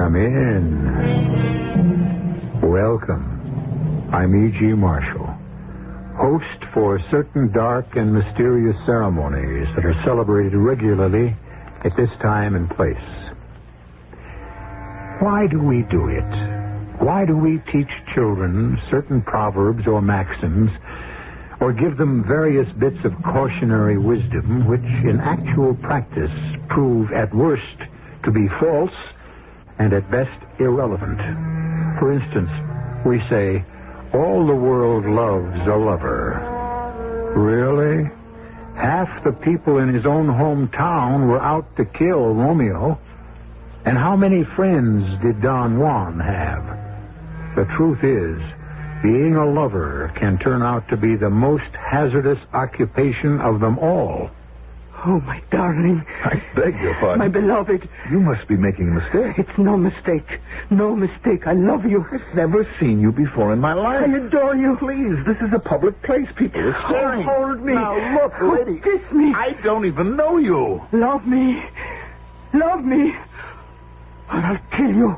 Come in. Welcome. I'm E.G. Marshall, host for certain dark and mysterious ceremonies that are celebrated regularly at this time and place. Why do we do it? Why do we teach children certain proverbs or maxims, or give them various bits of cautionary wisdom which in actual practice prove at worst to be false and at best irrelevant? For instance, we say, all the world loves a lover. Really? Half the people in his own hometown were out to kill Romeo. And how many friends did Don Juan have? The truth is, being a lover can turn out to be the most hazardous occupation of them all. Oh, my darling. I beg your pardon. My beloved. You must be making a mistake. It's no mistake. No mistake. I love you. I've never seen you before in my life. I adore you. Please, this is a public place. People are staring. Oh, hold me. Now, look, lady. Kiss me. I don't even know you. Love me. Love me. Or I'll kill you.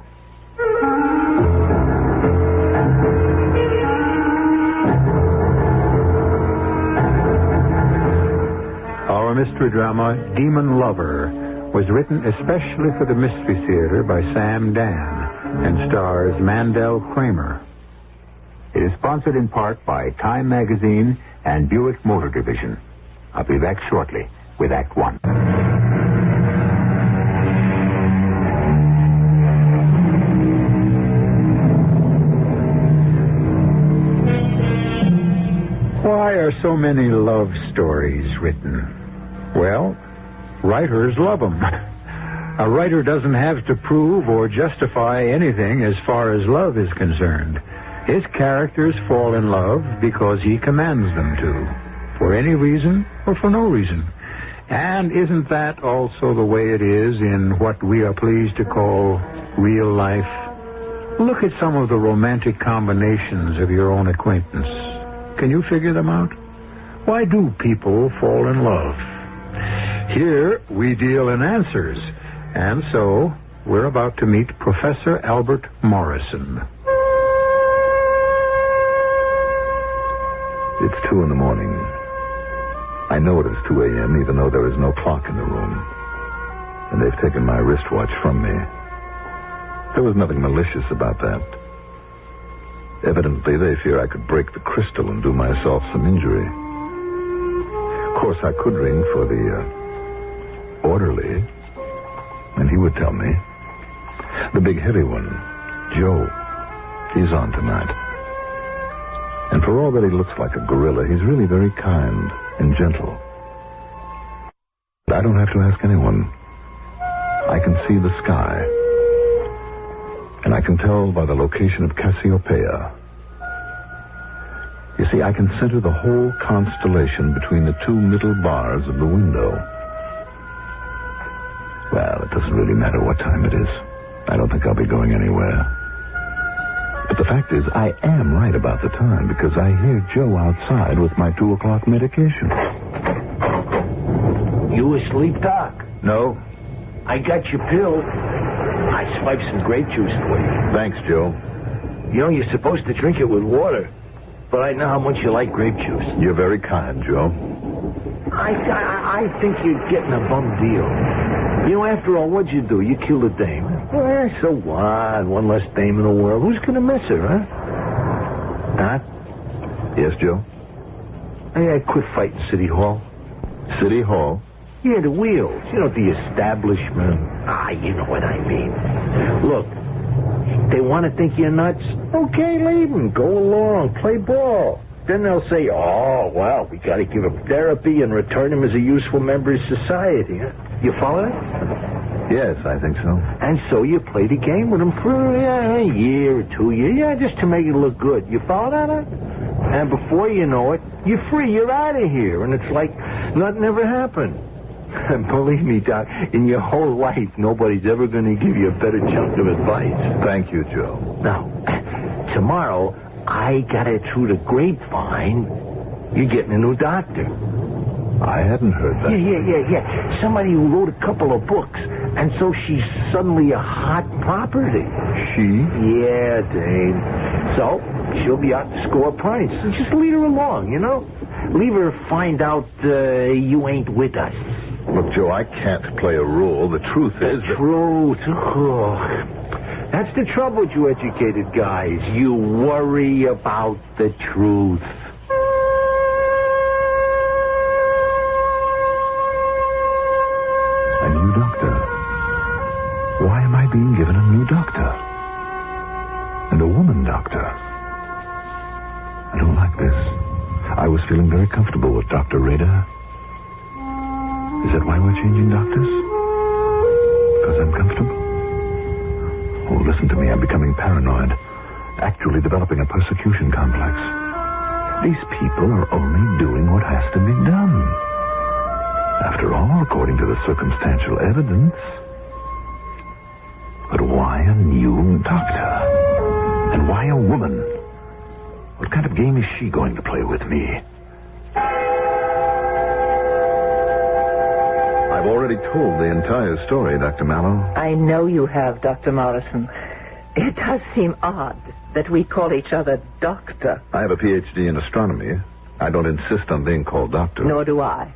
Our mystery drama, Demon Lover, was written especially for the Mystery Theater by Sam Dan and stars Mandel Kramer. It is sponsored in part by Time Magazine and Buick Motor Division. I'll be back shortly with Act One. Why are so many love stories written? Well, writers love them. A writer doesn't have to prove or justify anything as far as love is concerned. His characters fall in love because he commands them to, for any reason or for no reason. And isn't that also the way it is in what we are pleased to call real life? Look at some of the romantic combinations of your own acquaintance. Can you figure them out? Why do people fall in love? Here, we deal in answers. And so, we're about to meet Professor Albert Morrison. It's 2 a.m. I know it is 2 a.m., even though there is no clock in the room. And they've taken my wristwatch from me. There was nothing malicious about that. Evidently, they fear I could break the crystal and do myself some injury. Of course, I could ring for the orderly, and he would tell me. The big heavy one, Joe, he's on tonight. And for all that he looks like a gorilla, he's really very kind and gentle. I don't have to ask anyone. I can see the sky. And I can tell by the location of Cassiopeia. You see, I can center the whole constellation between the 2 middle bars of the window. Well, it doesn't really matter what time it is. I don't think I'll be going anywhere. But the fact is, I am right about the time because I hear Joe outside with my 2 o'clock medication. You asleep, Doc? No. I got your pill. I swiped some grape juice for you. Thanks, Joe. You know, you're supposed to drink it with water. But I know how much you like grape juice. You're very kind, Joe. I think you're getting a bum deal. You know, after all, what'd you do? You killed a dame. Well, so what? One less dame in the world. Who's going to miss her, huh? Doc? Yes, Joe? I quit fighting City Hall. City Hall? Yeah, the wheels. You know, the establishment. You know what I mean. Look, they want to think you're nuts. Okay, leave them. Go along. Play ball. Then they'll say, oh, well, we got to give him therapy and return him as a useful member of society. Huh? You follow that? Yes, I think so. And so you play the game with him for a year or 2 years. Yeah, just to make it look good. You follow that? Huh? And before you know it, you're free. You're out of here. And it's like nothing ever happened. And believe me, Doc, in your whole life, nobody's ever going to give you a better chunk of advice. Thank you, Joe. Now, tomorrow, I got it through the grapevine. You're getting a new doctor. I hadn't heard that. Yeah. Somebody who wrote a couple of books. And so she's suddenly a hot property. She? Yeah, Dane. So she'll be out to score points. Just lead her along, you know? Leave her find out you ain't with us. Look, Joe, I can't play a role. The truth is that... Truth. Oh. That's the trouble with you educated guys. You worry about the truth. A new doctor. Why am I being given a new doctor? And a woman doctor. I don't like this. I was feeling very comfortable with Dr. Rader. Is that why we're changing doctors? Because I'm comfortable? Oh, listen to me. I'm becoming paranoid. Actually developing a persecution complex. These people are only doing what has to be done. After all, according to the circumstantial evidence. But why a new doctor? And why a woman? What kind of game is she going to play with me? I've already told the entire story, Dr. Mallow. I know you have, Dr. Morrison. It does seem odd that we call each other doctor. I have a Ph.D. in astronomy. I don't insist on being called doctor. Nor do I.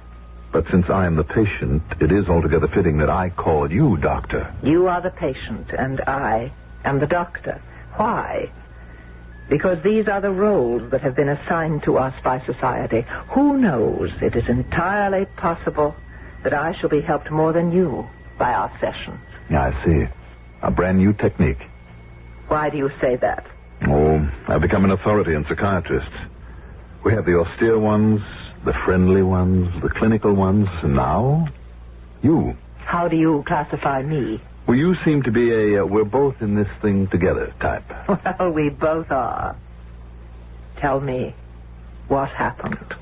But since I am the patient, it is altogether fitting that I call you doctor. You are the patient, and I am the doctor. Why? Because these are the roles that have been assigned to us by society. Who knows? It is entirely possible that I shall be helped more than you by our sessions. I see. A brand new technique. Why do you say that? Oh, I've become an authority on psychiatrists. We have the austere ones, the friendly ones, the clinical ones, and now, you. How do you classify me? Well, you seem to be a we're both in this thing together type. Well, we both are. Tell me, what happened?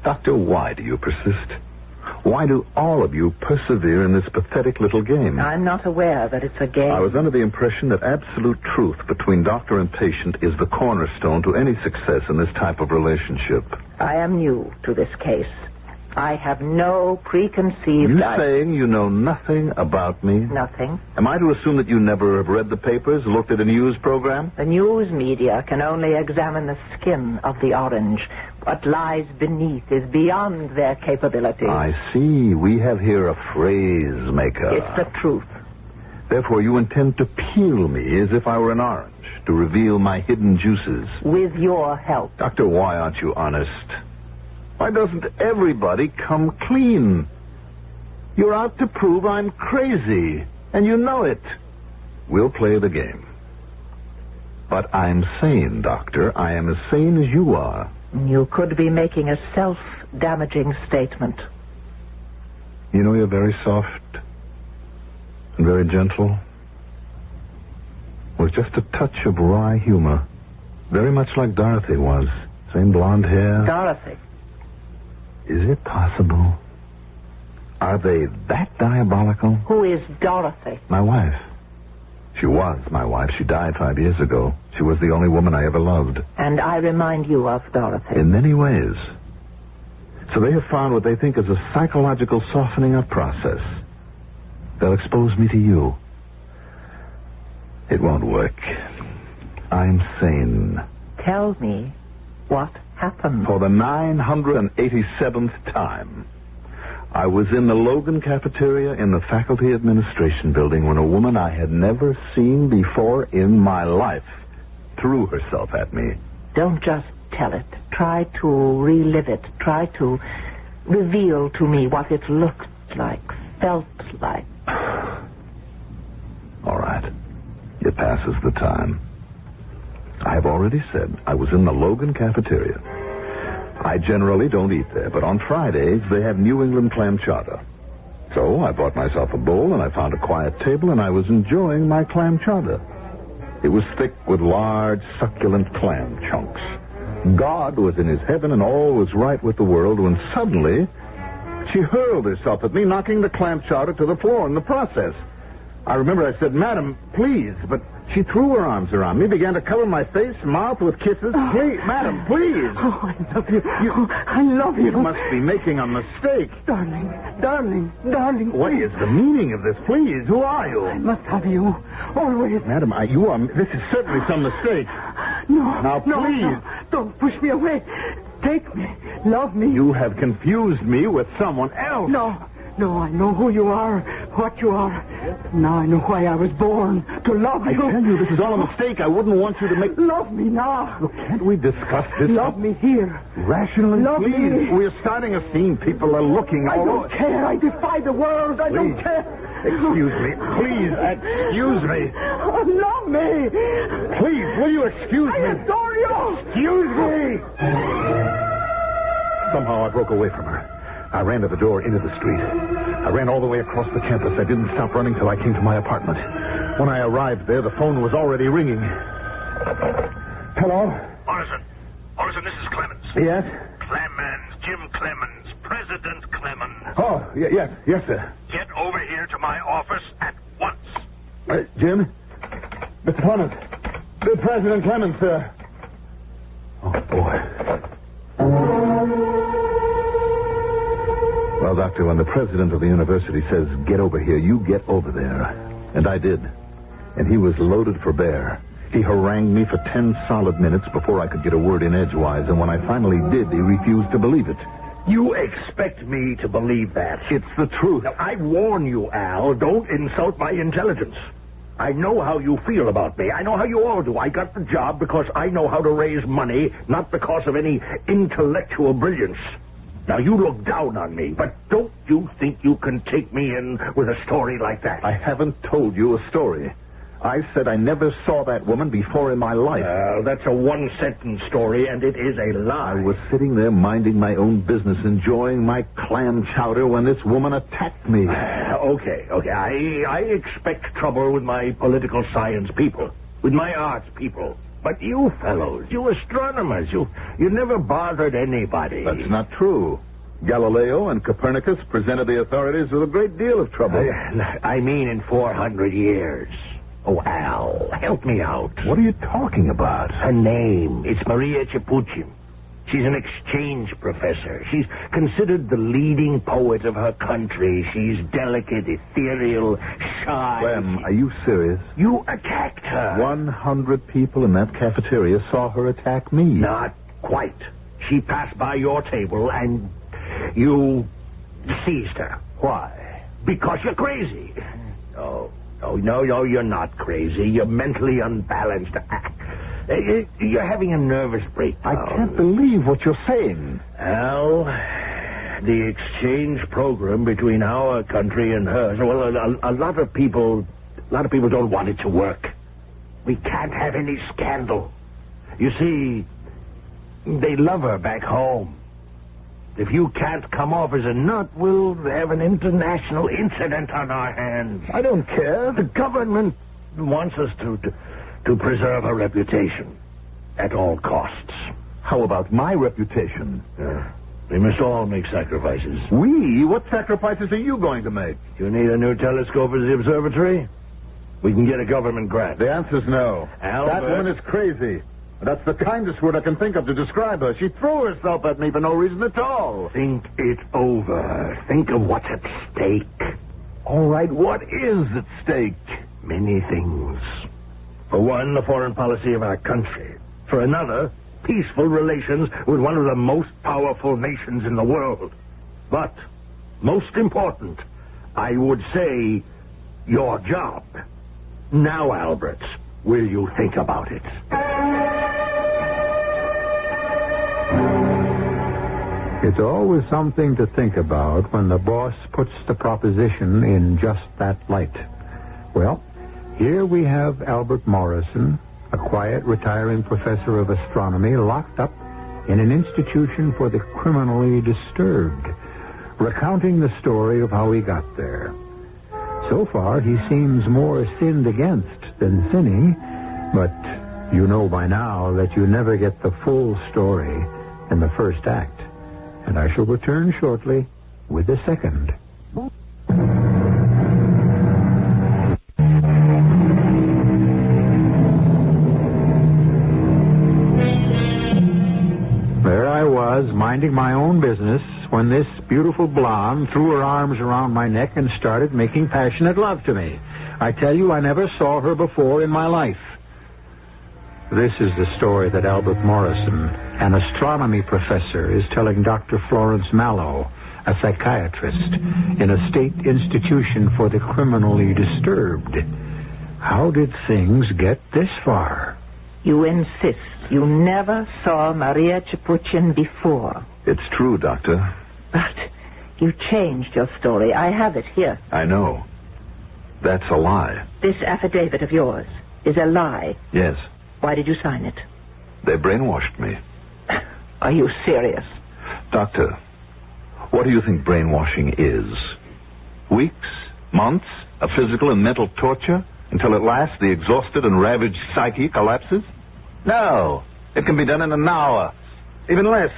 Doctor, why do you persist? Why do all of you persevere in this pathetic little game? I'm not aware that it's a game. I was under the impression that absolute truth between doctor and patient is the cornerstone to any success in this type of relationship. I am new to this case. I have no preconceived... You saying you know nothing about me? Nothing. Am I to assume that you never have read the papers, looked at a news program? The news media can only examine the skin of the orange. What lies beneath is beyond their capability. I see. We have here a phrase maker. It's the truth. Therefore, you intend to peel me as if I were an orange, to reveal my hidden juices. With your help. Doctor, why aren't you honest? Why doesn't everybody come clean? You're out to prove I'm crazy, and you know it. We'll play the game. But I'm sane, Doctor. I am as sane as you are. You could be making a self-damaging statement. You know, you're very soft and very gentle, with just a touch of wry humor, very much like Dorothy was. Same blonde hair. Dorothy. Is it possible? Are they that diabolical? Who is Dorothy? My wife. She was my wife. She died 5 years ago. She was the only woman I ever loved. And I remind you of Dorothy. In many ways. So they have found what they think is a psychological softening up process. They'll expose me to you. It won't work. I'm sane. Tell me what happened. For the 987th time, I was in the Logan cafeteria in the faculty administration building when a woman I had never seen before in my life threw herself at me. Don't just tell it. Try to relive it. Try to reveal to me what it looked like, felt like. All right. It passes the time. I have already said I was in the Logan cafeteria. I generally don't eat there, but on Fridays they have New England clam chowder. So I bought myself a bowl and I found a quiet table and I was enjoying my clam chowder. It was thick with large, succulent clam chunks. God was in his heaven and all was right with the world when suddenly she hurled herself at me, knocking the clam chowder to the floor in the process. I remember I said, "Madam, please," but she threw her arms around me, began to cover my face, mouth with kisses. "Please, madam, please." Oh, I love you. I love you. You must be making a mistake. Darling. What is the meaning of this? Please, who are you? I must have you. Always. Madam, this is certainly some mistake. No. Now, please. No. Don't push me away. Take me. Love me. You have confused me with someone else. No, I know who you are, what you are. Now I know why I was born, to love you. I tell you, this is all a mistake. I wouldn't want you to make... Love me now. Look, can't we discuss this? Love me here. Rationally, Love please. me. We're starting a scene. People are looking I all don't over. care. I defy the world. I don't care. Excuse me. Please, excuse me. Oh, love me. Please, will you excuse me? I adore you. Excuse me. Somehow I broke away from her. I ran to the door into the street. I ran all the way across the campus. I didn't stop running till I came to my apartment. When I arrived there, the phone was already ringing. Hello? Orison, this is Clemens. Yes? Jim Clemens, President Clemens. Oh, yes, sir. Get over here to my office at once. Jim? Mr. Clemens. President Clemens, sir. Oh, boy. Well, Doctor, when the president of the university says, "Get over here," you get over there. And I did. And he was loaded for bear. He harangued me for 10 solid minutes before I could get a word in edgewise, and when I finally did, he refused to believe it. You expect me to believe that? It's the truth. Now, I warn you, Al, don't insult my intelligence. I know how you feel about me. I know how you all do. I got the job because I know how to raise money, not because of any intellectual brilliance. Now, you look down on me, but don't you think you can take me in with a story like that? I haven't told you a story. I said I never saw that woman before in my life. That's a one-sentence story, and it is a lie. I was sitting there minding my own business, enjoying my clam chowder, when this woman attacked me. Okay. I expect trouble with my political science people, with my arts people. But you fellows, you astronomers, you never bothered anybody. That's not true. Galileo and Copernicus presented the authorities with a great deal of trouble. I mean in 400 years. Oh, Al, help me out. What are you talking about? Her name, it's Maria Capuchin. She's an exchange professor. She's considered the leading poet of her country. She's delicate, ethereal, shy. Clem, are you serious? You attacked her. 100 people in that cafeteria saw her attack me. Not quite. She passed by your table and you seized her. Why? Because you're crazy. No, you're not crazy. You're mentally unbalanced. You're having a nervous breakdown. I can't believe what you're saying. Al, the exchange program between our country and hers, well, a lot of people don't want it to work. We can't have any scandal. You see, they love her back home. If you can't come off as a nut, we'll have an international incident on our hands. I don't care. The government wants us to preserve her reputation at all costs. How about my reputation? We must all make sacrifices. We? What sacrifices are you going to make? You need a new telescope as the observatory? We can get a government grant. The answer's no. Albert. That woman is crazy. That's the kindest word I can think of to describe her. She threw herself at me for no reason at all. Think it over. Think of what's at stake. All right, what is at stake? Many things. For one, the foreign policy of our country. For another, peaceful relations with one of the most powerful nations in the world. But, most important, I would say, your job. Now, Albert, will you think about it? It's always something to think about when the boss puts the proposition in just that light. Well, here we have Albert Morrison, a quiet, retiring professor of astronomy, locked up in an institution for the criminally disturbed, recounting the story of how he got there. So far, he seems more sinned against than sinning, but you know by now that you never get the full story in the first act. And I shall return shortly with the second. minding my own business when this beautiful blonde threw her arms around my neck and started making passionate love to me. I tell you, I never saw her before in my life. This is the story that Albert Morrison, an astronomy professor, is telling Dr. Florence Mallow, a psychiatrist, in a state institution for the criminally disturbed. How did things get this far? You insist you never saw Maria Capuchin before. It's true, Doctor. But you changed your story. I have it here. I know. That's a lie. This affidavit of yours is a lie. Yes. Why did you sign it? They brainwashed me. Are you serious? Doctor, what do you think brainwashing is? Weeks? Months? Of physical and mental torture? Until at last the exhausted and ravaged psyche collapses? No. It can be done in an hour. Even less.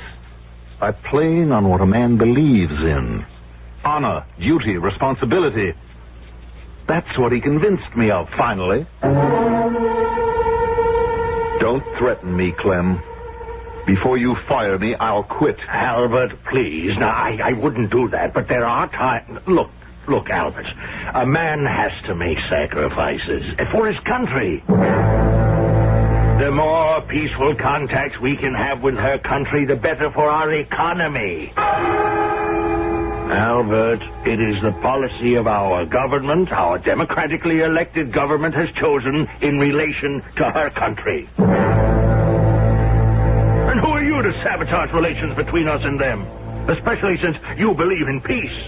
By playing on what a man believes in. Honor, duty, responsibility. That's what he convinced me of, finally. Don't threaten me, Clem. Before you fire me, I'll quit. Albert, please. Now, I wouldn't do that, but there are times... Look, Albert. A man has to make sacrifices for his country. The more peaceful contacts we can have with her country, the better for our economy. Albert, it is the policy of our government, our democratically elected government has chosen in relation to her country. And who are you to sabotage relations between us and them? Especially since you believe in peace.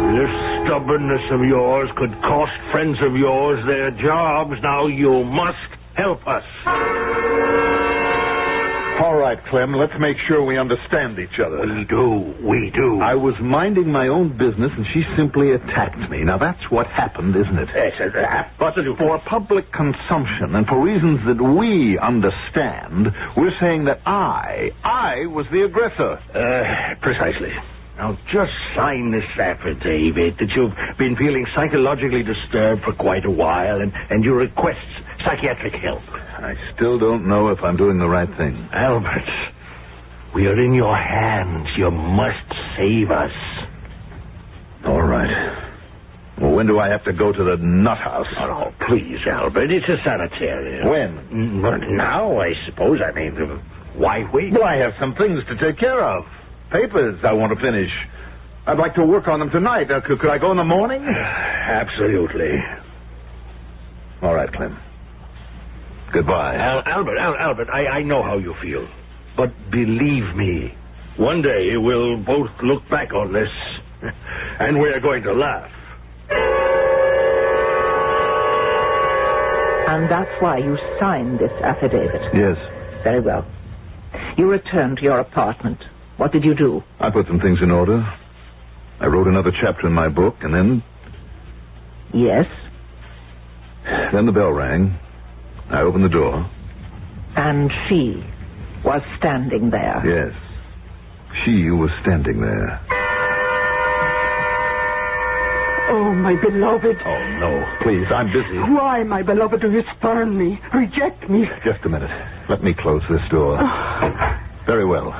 This stubbornness of yours could cost friends of yours their jobs. Now you must help us. All right, Clem, let's make sure we understand each other. We do. I was minding my own business, and she simply attacked me. Now, that's what happened, isn't it? Yes, but for public consumption, and for reasons that we understand, we're saying that I was the aggressor. Precisely. Now, just sign this affidavit that you've been feeling psychologically disturbed for quite a while, and you request psychiatric help. I still don't know if I'm doing the right thing. Albert, we are in your hands. You must save us. All right. Well, when do I have to go to the nut house? Oh, please, Albert. It's a sanitarium. When? Now, I suppose. I mean, why wait? Well, I have some things to take care of. Papers I want to finish. I'd like to work on them tonight. Could I go in the morning? Absolutely. All right, Clem. Goodbye. Albert, I know how you feel. But believe me, one day we'll both look back on this, and we're going to laugh. And that's why you signed this affidavit? Yes. Very well. You returned to your apartment. What did you do? I put some things in order. I wrote another chapter in my book, and then... Yes? Then the bell rang. I opened the door. And she was standing there. Yes. She was standing there. Oh, my beloved. Oh, no. Please, I'm busy. Why, my beloved, do you spurn me, reject me? Just a minute. Let me close this door. Very well.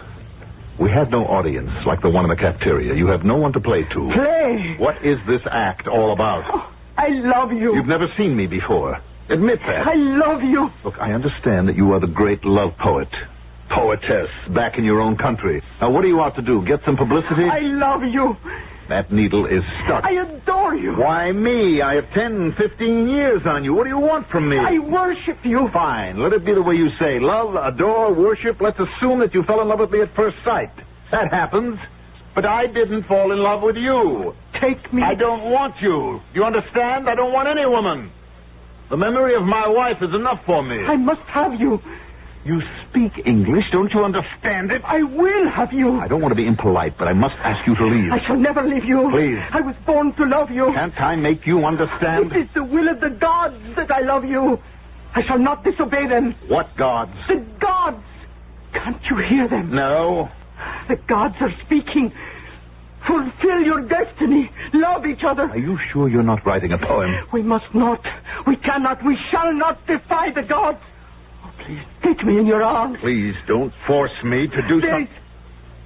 We had no audience like the one in the cafeteria. You have no one to play to. Play? What is this act all about? Oh, I love you. You've never seen me before. Admit that. I love you. Look, I understand that you are the great love poet. Poetess, back in your own country. Now, what are you out to do? Get some publicity? I love you. That needle is stuck. I adore you. Why me? I have 10, 15 years on you. What do you want from me? I worship you. Fine. Let it be the way you say. Love, adore, worship. Let's assume that you fell in love with me at first sight. That happens. But I didn't fall in love with you. Take me. I don't want you. Do you understand? I don't want any woman. The memory of my wife is enough for me. I must have you. You speak English. Don't you understand it? I will have you. I don't want to be impolite, but I must ask you to leave. I shall never leave you. Please. I was born to love you. Can't I make you understand? It is the will of the gods that I love you. I shall not disobey them. What gods? The gods. Can't you hear them? No. The gods are speaking. Fulfill your destiny. Love each other. Are you sure you're not writing a poem? We must not. We cannot. We shall not defy the gods. Oh, Please, take me in your arms. Please don't force me to do something.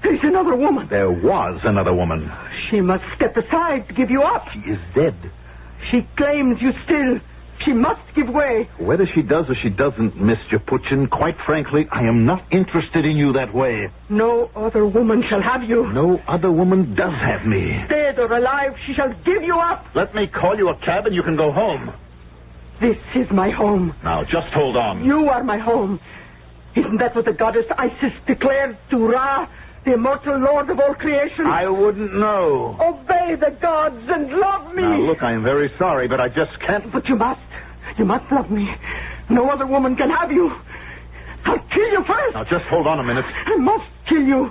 There's another woman. There was another woman. She must step aside to give you up. She is dead. She claims you still. She must give way. Whether she does or she doesn't, Mr. Puchin, quite frankly, I am not interested in you that way. No other woman shall have you. No other woman does have me. Dead or alive, she shall give you up. Let me call you a cab and you can go home. This is my home. Now, just hold on. You are my home. Isn't that what the goddess Isis declared to Ra, the immortal lord of all creation? I wouldn't know. Obey the gods and love me. Now, look, I am very sorry, but I just can't. But you must. You must love me. No other woman can have you. I'll kill you first. Now, just hold on a minute. I must kill you.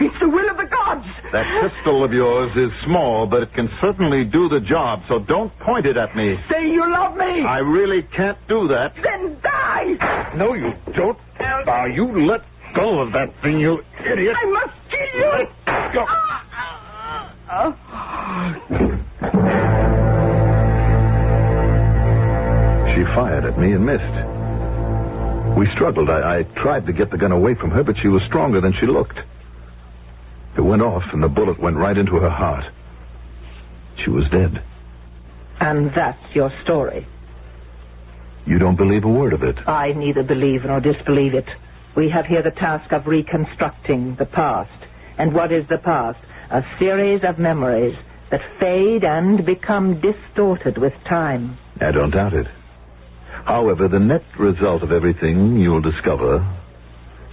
It's the will of the gods. That pistol of yours is small, but it can certainly do the job, so don't point it at me. Say you love me. I really can't do that. Then die. No, you don't. Now, you let go of that thing, you idiot. I must kill you. Let go. She fired at me and missed. We struggled. I tried to get the gun away from her, but she was stronger than she looked. It went off, and the bullet went right into her heart. She was dead. And that's your story. You don't believe a word of it? I neither believe nor disbelieve it. We have here the task of reconstructing the past. And what is the past? A series of memories that fade and become distorted with time. I don't doubt it. However, the net result of everything you'll discover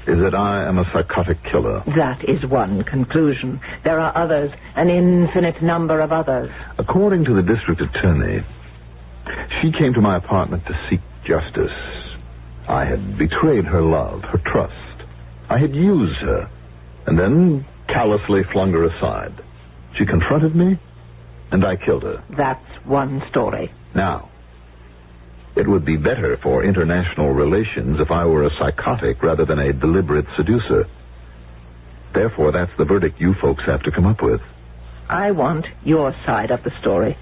is that I am a psychotic killer. That is one conclusion. There are others, an infinite number of others. According to the district attorney, she came to my apartment to seek justice. I had betrayed her love, her trust. I had used her, and then callously flung her aside. She confronted me, and I killed her. That's one story. Now, it would be better for international relations if I were a psychotic rather than a deliberate seducer. Therefore, that's the verdict you folks have to come up with. I want your side of the story.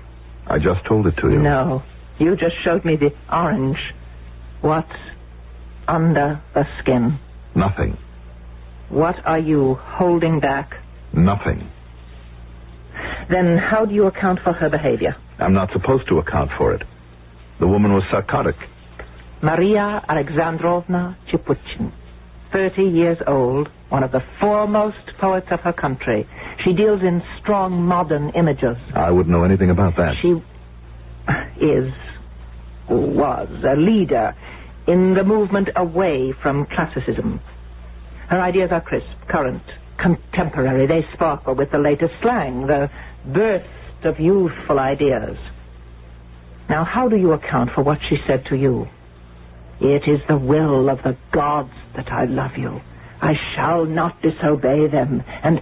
I just told it to you. No, you just showed me the orange. What's under the skin? Nothing. What are you holding back? Nothing. Then how do you account for her behavior? I'm not supposed to account for it. The woman was psychotic. Maria Alexandrovna Chipuchin, 30 years old, one of the foremost poets of her country. She deals in strong modern images. I wouldn't know anything about that. She was a leader in the movement away from classicism. Her ideas are crisp, current, contemporary. They sparkle with the latest slang, the burst of youthful ideas. Now, how do you account for what she said to you? It is the will of the gods that I love you. I shall not disobey them. And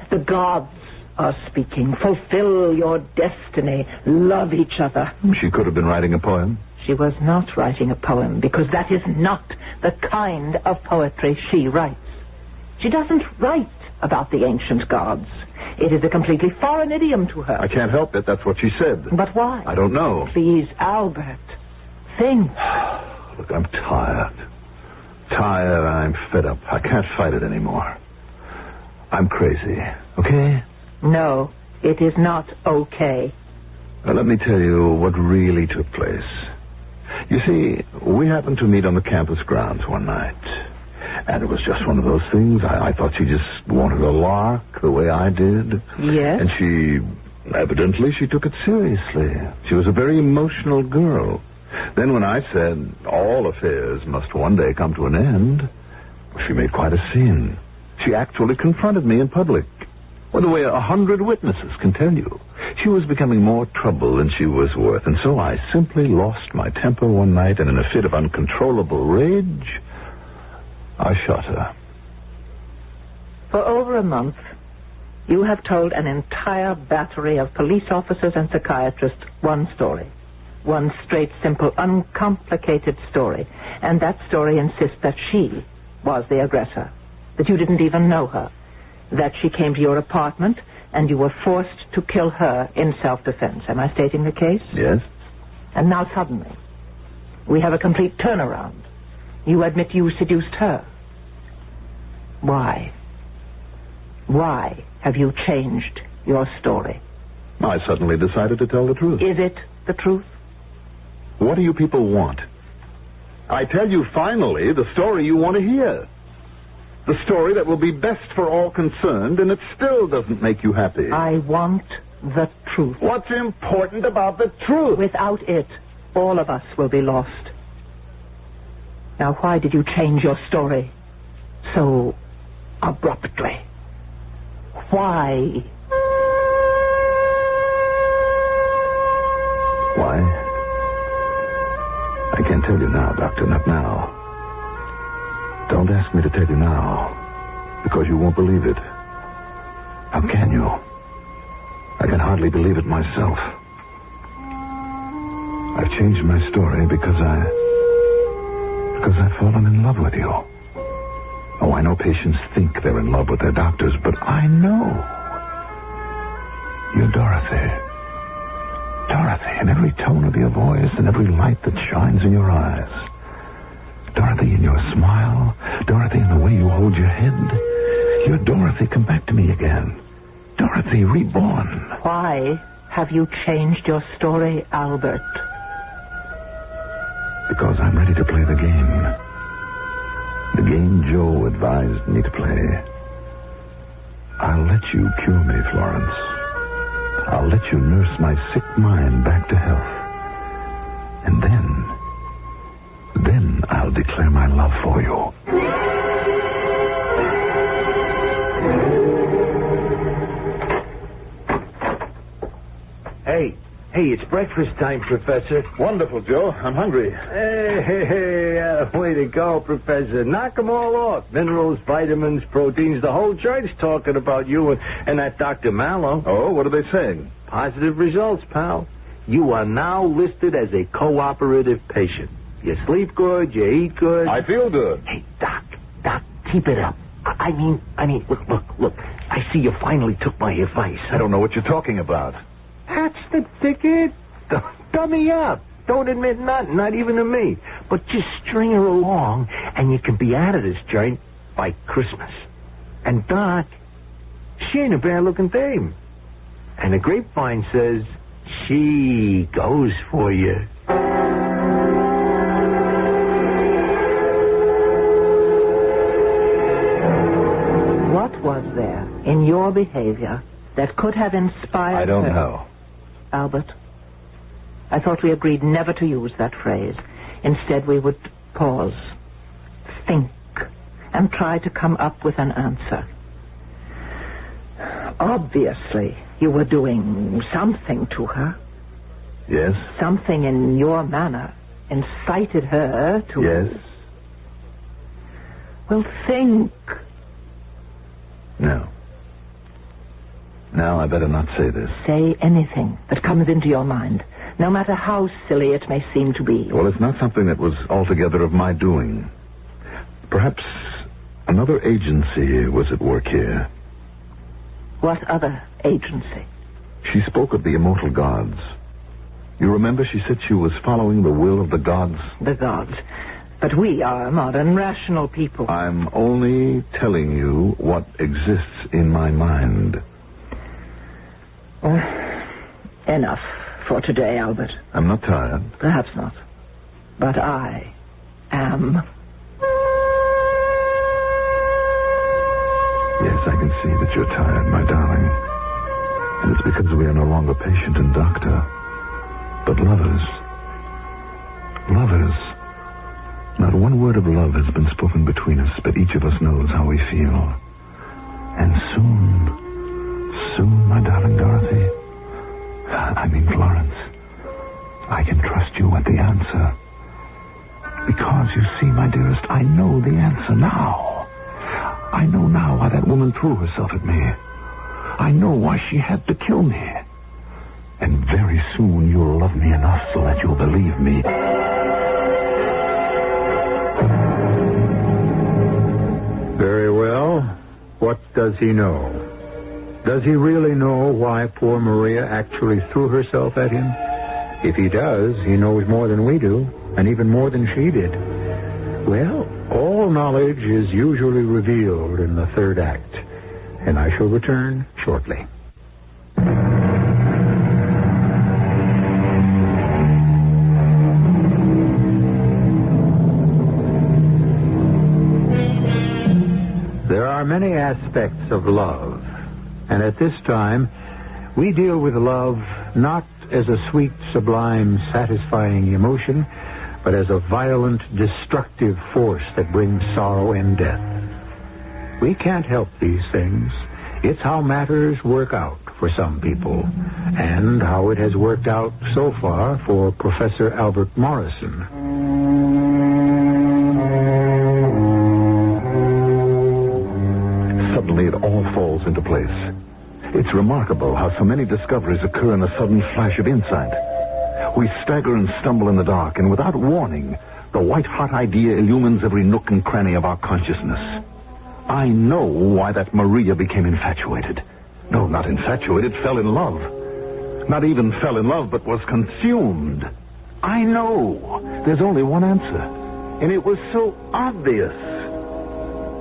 the gods are speaking. Fulfill your destiny. Love each other. She could have been writing a poem. She was not writing a poem, because that is not the kind of poetry she writes. She doesn't write about the ancient gods. It is a completely foreign idiom to her. I can't help it. That's what she said. But why? I don't know. Please, Albert, think. Look, I'm tired. I'm fed up. I can't fight it anymore. I'm crazy, okay? No, it is not okay. Now, let me tell you what really took place. You see, we happened to meet on the campus grounds one night. And it was just one of those things. I thought she just wanted a lark the way I did. Yes? And evidently she took it seriously. She was a very emotional girl. Then when I said all affairs must one day come to an end, she made quite a scene. She actually confronted me in public. Well, the way 100 witnesses can tell you. She was becoming more trouble than she was worth. And so I simply lost my temper one night, and in a fit of uncontrollable rage, I shot her. For over a month, you have told an entire battery of police officers and psychiatrists one story. One straight, simple, uncomplicated story. And that story insists that she was the aggressor. That you didn't even know her. That she came to your apartment and you were forced to kill her in self-defense. Am I stating the case? Yes. And now suddenly, we have a complete turnaround. You admit you seduced her. Why? Why have you changed your story? I suddenly decided to tell the truth. Is it the truth? What do you people want? I tell you finally the story you want to hear. The story that will be best for all concerned, and it still doesn't make you happy. I want the truth. What's important about the truth? Without it, all of us will be lost. Now, why did you change your story so abruptly? Why? Why? I can't tell you now, Doctor, not now. Don't ask me to tell you now, because you won't believe it. How can you? I can hardly believe it myself. I've changed my story because I've fallen in love with you. Oh, I know patients think they're in love with their doctors, but I know. You're Dorothy. Dorothy, in every tone of your voice and every light that shines in your eyes. Dorothy in your smile. Dorothy in the way you hold your head. You're Dorothy, come back to me again. Dorothy, reborn. Why have you changed your story, Albert? Because I'm ready to play the game. The game Joe advised me to play. I'll let you cure me, Florence. I'll let you nurse my sick mind back to health. And then I'll declare my love for you. Hey, it's breakfast time, Professor. Wonderful, Joe. I'm hungry. Hey, way to go, Professor. Knock them all off. Minerals, vitamins, proteins, the whole joint's talking about you and that Dr. Mallow. Oh, what are they saying? Positive results, pal. You are now listed as a cooperative patient. You sleep good, you eat good. I feel good. Hey, Doc, keep it up. I mean, look. I see you finally took my advice. I don't know what you're talking about. That's the ticket. Dummy up. Don't admit nothing, not even to me. But just string her along, and you can be out of this joint by Christmas. And Doc, she ain't a bad-looking dame. And the grapevine says she goes for you. What was there in your behavior that could have inspired I don't her? know. Albert, I thought we agreed never to use that phrase. Instead, we would pause, think, and try to come up with an answer. Obviously, you were doing something to her. Yes? Something in your manner incited her to... Yes? Well, think. No. Now, I better not say this. Say anything that comes into your mind, no matter how silly it may seem to be. Well, it's not something that was altogether of my doing. Perhaps another agency was at work here. What other agency? She spoke of the immortal gods. You remember she said she was following the will of the gods? The gods. But we are modern, rational people. I'm only telling you what exists in my mind. Enough for today, Albert. I'm not tired. Perhaps not. But I am. Yes, I can see that you're tired, my darling. And it's because we are no longer patient and doctor, but lovers. Lovers. Not one word of love has been spoken between us, but each of us knows how we feel. And soon, my darling Dorothy, I mean Florence, I can trust you with the answer. Because, you see, my dearest, I know the answer now. I know now why that woman threw herself at me. I know why she had to kill me. And very soon you'll love me enough so that you'll believe me. Very well. What does he know? Does he really know why poor Maria actually threw herself at him? If he does, he knows more than we do, and even more than she did. Well, all knowledge is usually revealed in the third act, and I shall return shortly. There are many aspects of love, and at this time, we deal with love not as a sweet, sublime, satisfying emotion, but as a violent, destructive force that brings sorrow and death. We can't help these things. It's how matters work out for some people, and how it has worked out so far for Professor Albert Morrison. Suddenly it all falls into place. It's remarkable how so many discoveries occur in a sudden flash of insight. We stagger and stumble in the dark, and without warning, the white-hot idea illumines every nook and cranny of our consciousness. I know why that Maria became infatuated. No, not infatuated, fell in love. Not even fell in love, but was consumed. I know. There's only one answer. And it was so obvious.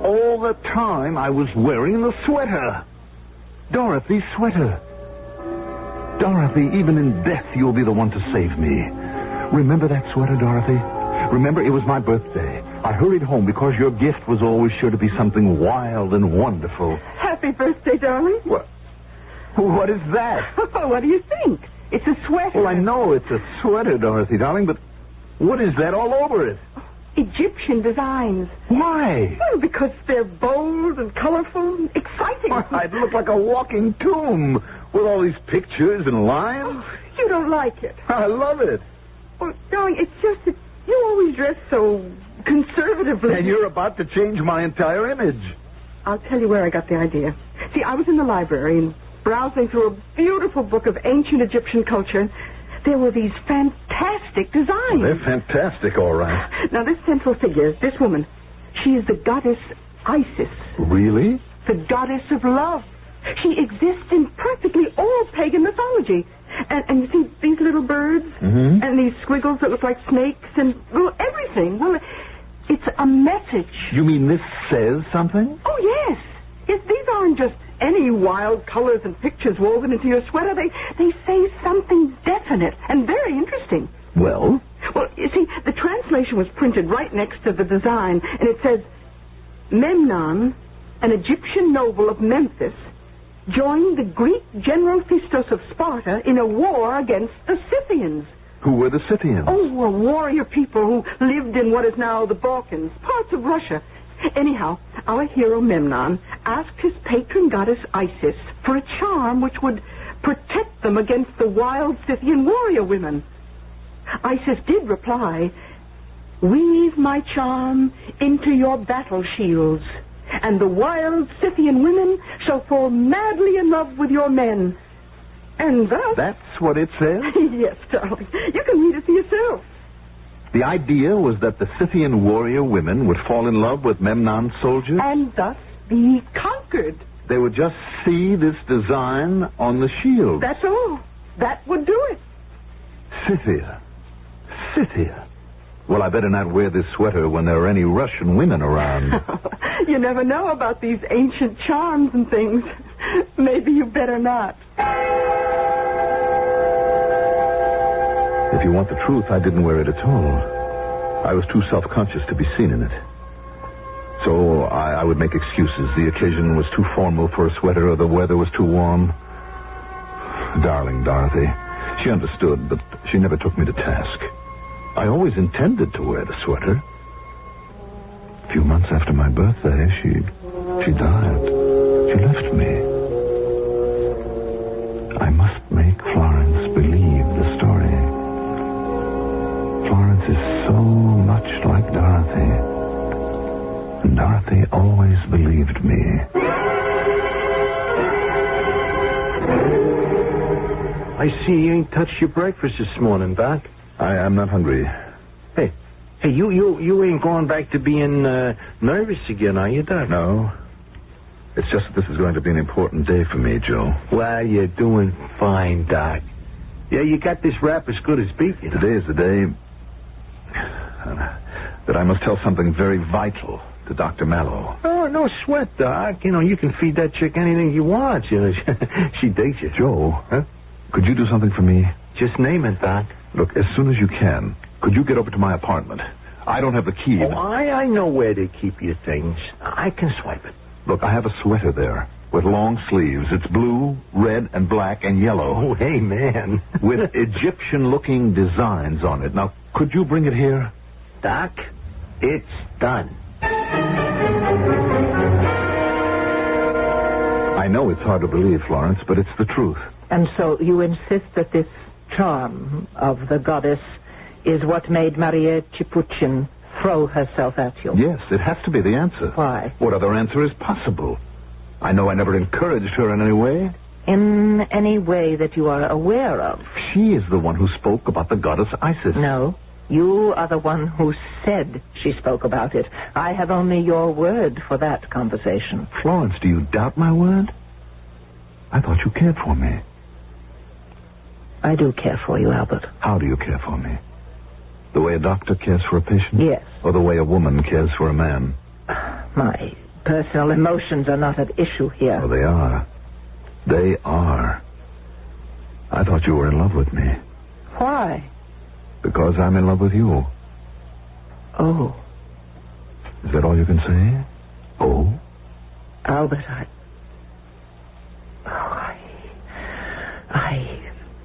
All the time I was wearing the sweater. Dorothy's sweater. Dorothy, even in death, you'll be the one to save me. Remember that sweater, Dorothy? Remember, it was my birthday. I hurried home because your gift was always sure to be something wild and wonderful. Happy birthday, darling. What is that? What do you think? It's a sweater. Well, I know it's a sweater, Dorothy, darling, but what is that all over it? Egyptian designs. Why? Well, because they're bold and colorful and exciting. I'd look like a walking tomb with all these pictures and lines. Oh, you don't like it. I love it. Well, darling, it's just that you always dress so conservatively. And you're about to change my entire image. I'll tell you where I got the idea. See, I was in the library and browsing through a beautiful book of ancient Egyptian culture. There were these fantastic designs. Well, they're fantastic, all right. Now, this central figure, this woman, she is the goddess Isis. Really? The goddess of love. She exists in practically all pagan mythology. And you see these little birds? Mm-hmm. And these squiggles that look like snakes and, well, everything. Well, it's a message. You mean this says something? Oh, yes. Yes, these aren't just any wild colors and pictures woven into your sweater. They say something definite and very interesting. Well? Well, you see, the translation was printed right next to the design, and it says, Memnon, an Egyptian noble of Memphis, joined the Greek general Phistos of Sparta in a war against the Scythians. Who were the Scythians? Oh, a warrior people who lived in what is now the Balkans, parts of Russia. Anyhow, our hero Memnon asked his patron goddess Isis for a charm which would protect them against the wild Scythian warrior women. Isis did reply, "Weave my charm into your battle shields, and the wild Scythian women shall fall madly in love with your men." And thus... That's what it says? Yes, darling. You can read it for yourself. The idea was that the Scythian warrior women would fall in love with Memnon's soldiers? And thus be conquered. They would just see this design on the shield. That's all. That would do it. Scythia. Well, I better not wear this sweater when there are any Russian women around. You never know about these ancient charms and things. Maybe you better not. If you want the truth, I didn't wear it at all. I was too self-conscious to be seen in it. So I would make excuses. The occasion was too formal for a sweater, or the weather was too warm. Darling Dorothy. She understood, but she never took me to task. I always intended to wear the sweater. A few months after my birthday, she died. She left me. I must make Florence believe the story. Florence is so much like Dorothy. And Dorothy always believed me. I see you ain't touched your breakfast this morning, Doc. I'm not hungry. Hey, you ain't going back to being nervous again, are you, Doc? No. It's just that this is going to be an important day for me, Joe. Well, you're doing fine, Doc. Yeah, you got this rap as good as beef, you know. Today is the day... that I must tell something very vital to Dr. Mallow. Oh, no sweat, Doc. You can feed that chick anything you want. She digs you. Joe, could you do something for me? Just name it, Doc. Look, as soon as you can, could you get over to my apartment? I don't have the key. Oh, I know where to keep your things. I can swipe it. Look, I have a sweater there with long sleeves. It's blue, red, and black, and yellow. Oh, hey, man. With Egyptian-looking designs on it. Now, could you bring it here? Doc, it's done. I know it's hard to believe, Florence, but it's the truth. And so you insist that this charm of the goddess is what made Maria Chipuchin throw herself at you? Yes, it has to be the answer. Why? What other answer is possible? I know I never encouraged her in any way. In any way that you are aware of? She is the one who spoke about the goddess Isis. No. You are the one who said she spoke about it. I have only your word for that conversation. Florence, do you doubt my word? I thought you cared for me. I do care for you, Albert. How do you care for me? The way a doctor cares for a patient? Yes. Or the way a woman cares for a man? My personal emotions are not at issue here. Oh, they are. They are. I thought you were in love with me. Why? Because I'm in love with you. Oh. Is that all you can say? Oh? Albert, I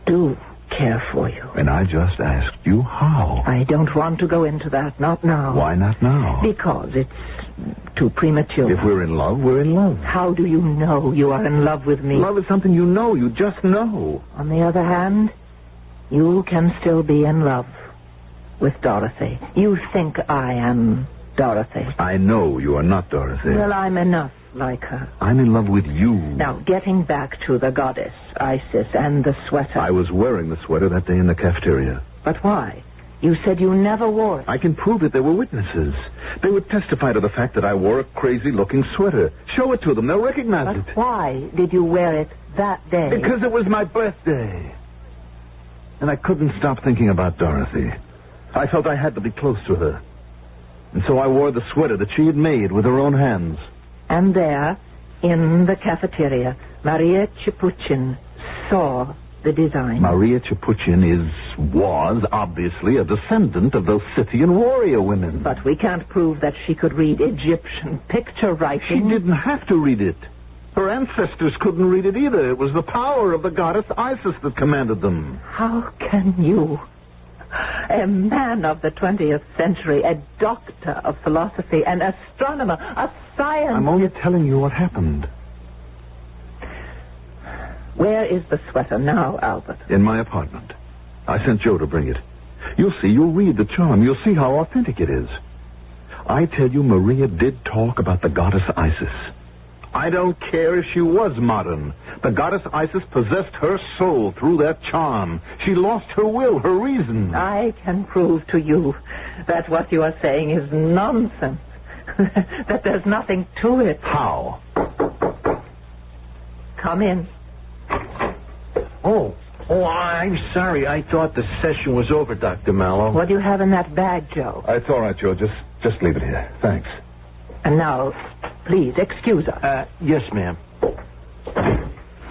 do care for you. And I just asked you how. I don't want to go into that, not now. Why not now? Because it's too premature. If we're in love, we're in love. How do you know you are in love with me? Love is something you know. You just know. On the other hand, you can still be in love with Dorothy. You think I am Dorothy. I know you are not Dorothy. Well, I'm enough like her. I'm in love with you. Now, getting back to the goddess, Isis, and the sweater. I was wearing the sweater that day in the cafeteria. But why? You said you never wore it. I can prove it. There were witnesses. They would testify to the fact that I wore a crazy-looking sweater. Show it to them. They'll recognize it. But why did you wear it that day? Because it was my birthday. And I couldn't stop thinking about Dorothy. I felt I had to be close to her. And so I wore the sweater that she had made with her own hands. And there, in the cafeteria, Maria Chipuchin saw the design. Maria Chipuchin was obviously a descendant of those Scythian warrior women. But we can't prove that she could read Egyptian picture writing. She didn't have to read it. Her ancestors couldn't read it either. It was the power of the goddess Isis that commanded them. How can you, a man of the 20th century, a doctor of philosophy, an astronomer, a scientist... I'm only telling you what happened. Where is the sweater now, Albert? In my apartment. I sent Joe to bring it. You'll see. You'll read the charm. You'll see how authentic it is. I tell you, Maria did talk about the goddess Isis. I don't care if she was modern. The goddess Isis possessed her soul through that charm. She lost her will, her reason. I can prove to you that what you are saying is nonsense. That there's nothing to it. How? Come in. Oh, I'm sorry. I thought the session was over, Dr. Mallow. What do you have in that bag, Joe? It's all right, Joe. Just leave it here. Thanks. And now, please, excuse us. Yes, ma'am.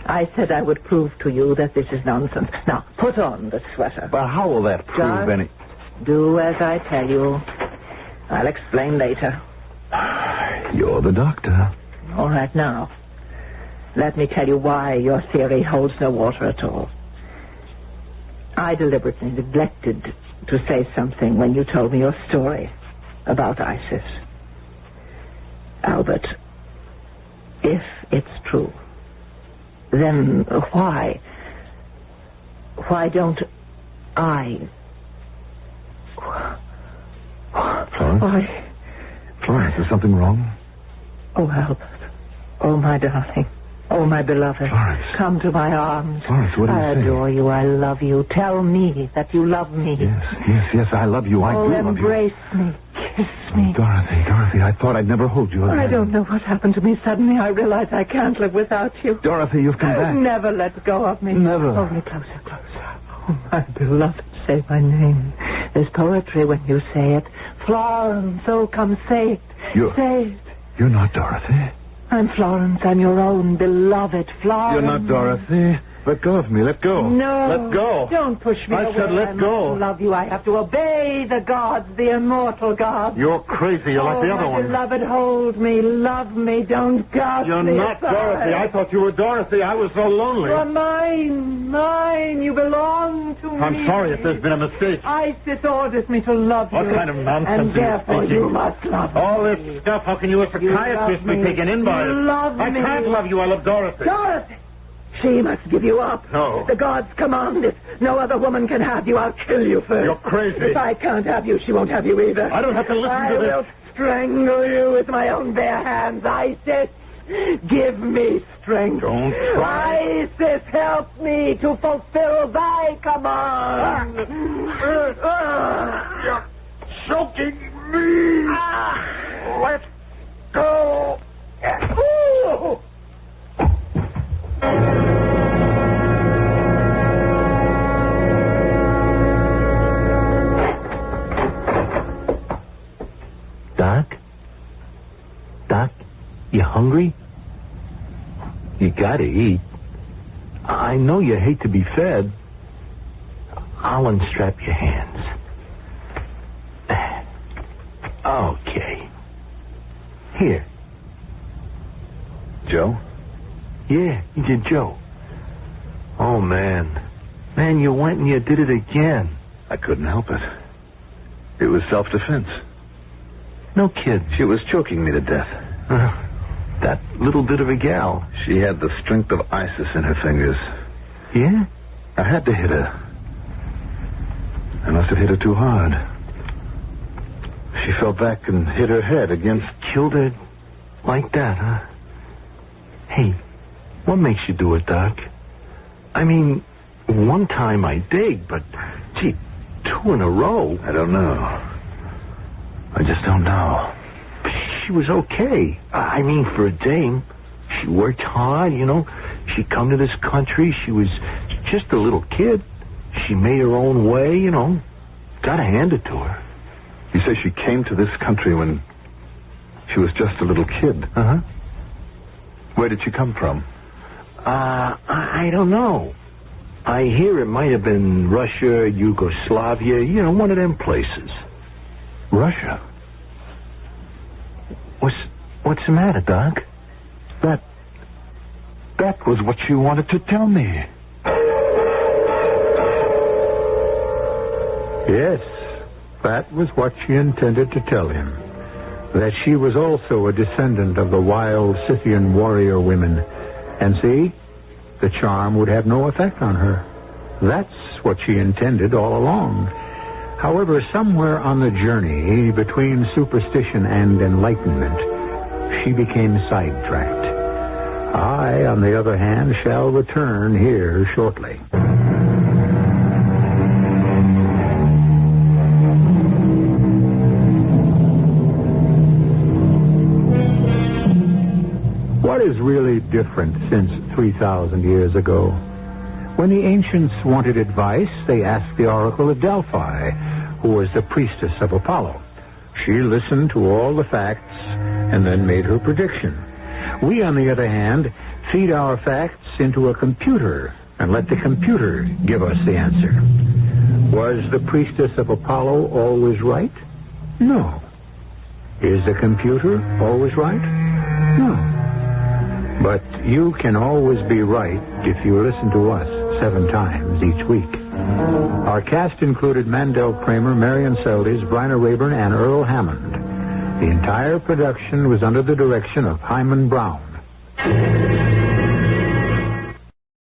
I said I would prove to you that this is nonsense. Now, put on the sweater. But how will that prove Just any... do as I tell you. I'll explain later. You're the doctor. All right, now. Let me tell you why your theory holds no water at all. I deliberately neglected to say something when you told me your story about Isis. Albert, if it's true, then why don't I... Florence? Florence, is something wrong? Oh, Albert. Oh, my darling. Oh, my beloved. Florence. Come to my arms. Florence, what do you I say? adore you. I love you. Tell me that you love me. Yes, I love you. I do love you. Embrace me. Kiss me. Dorothy, I thought I'd never hold you again. I don't know what happened to me. Suddenly I realize I can't live without you. Dorothy, you've come back. Never let go of me. Never. Hold me closer, closer. Oh, my beloved, say my name. There's poetry when you say it. Florence, oh, come say it. Say it. You're not Dorothy. I'm Florence. I'm your own beloved Florence. You're not Dorothy. Let go of me. Let go. No. Let go. Don't push me away. I said let go. I love you. I have to obey the gods, the immortal gods. You're crazy. You're like the other one. Beloved, hold me. Love me. Don't cast You're me not aside. Dorothy. I thought you were Dorothy. I was so lonely. You're mine. Mine. You belong to me. I'm sorry if there's been a mistake. Isis orders me to love you. What kind of nonsense and therefore are you speaking? You must love me. All this stuff, how can you, a psychiatrist, be taken in by it? You love me. I can't love you. I love Dorothy. Dorothy! She must give you up. No. The gods command it. No other woman can have you. I'll kill you first. You're crazy. If I can't have you, she won't have you either. I don't have to listen to this. I will strangle you with my own bare hands. Isis, give me strength. Don't try. Isis, help me to fulfill thy command. You're choking me. Let go. Ooh. Doc, you hungry? You gotta eat. I know you hate to be fed. I'll unstrap your hands. Okay. Here. Joe? Yeah, you're Joe. Oh, man. Man, you went and you did it again. I couldn't help it. It was self-defense. No kid. She was choking me to death. That little bit of a gal. She had the strength of Isis in her fingers. Yeah? I had to hit her. I must have hit her too hard. She fell back and hit her head against... Killed her like that, huh? Hey, what makes you do it, Doc? I mean, one time I dig, but, gee, 2 in a row. I don't know. I just don't know. She was okay. I mean, for a dame. She worked hard, you know. She come to this country. She was just a little kid. She made her own way, you know. Gotta hand it to her. You say she came to this country when she was just a little kid? Uh-huh. Where did she come from? I don't know. I hear it might have been Russia, Yugoslavia, you know, one of them places. Russia? What's the matter, Doc? That was what you wanted to tell me. Yes, that was what she intended to tell him. That she was also a descendant of the wild Scythian warrior women. And see, the charm would have no effect on her. That's what she intended all along. However, somewhere on the journey between superstition and enlightenment, she became sidetracked. I, on the other hand, shall return here shortly. What is really different since 3,000 years ago? When the ancients wanted advice, they asked the oracle of Delphi, who was the priestess of Apollo. She listened to all the facts and then made her prediction. We, on the other hand, feed our facts into a computer and let the computer give us the answer. Was the priestess of Apollo always right? No. Is the computer always right? No. But you can always be right if you listen to us 7 times each week. Our cast included Mandel Kramer, Marion Seldes, Bryna Rayburn, and Earl Hammond. The entire production was under the direction of Hyman Brown.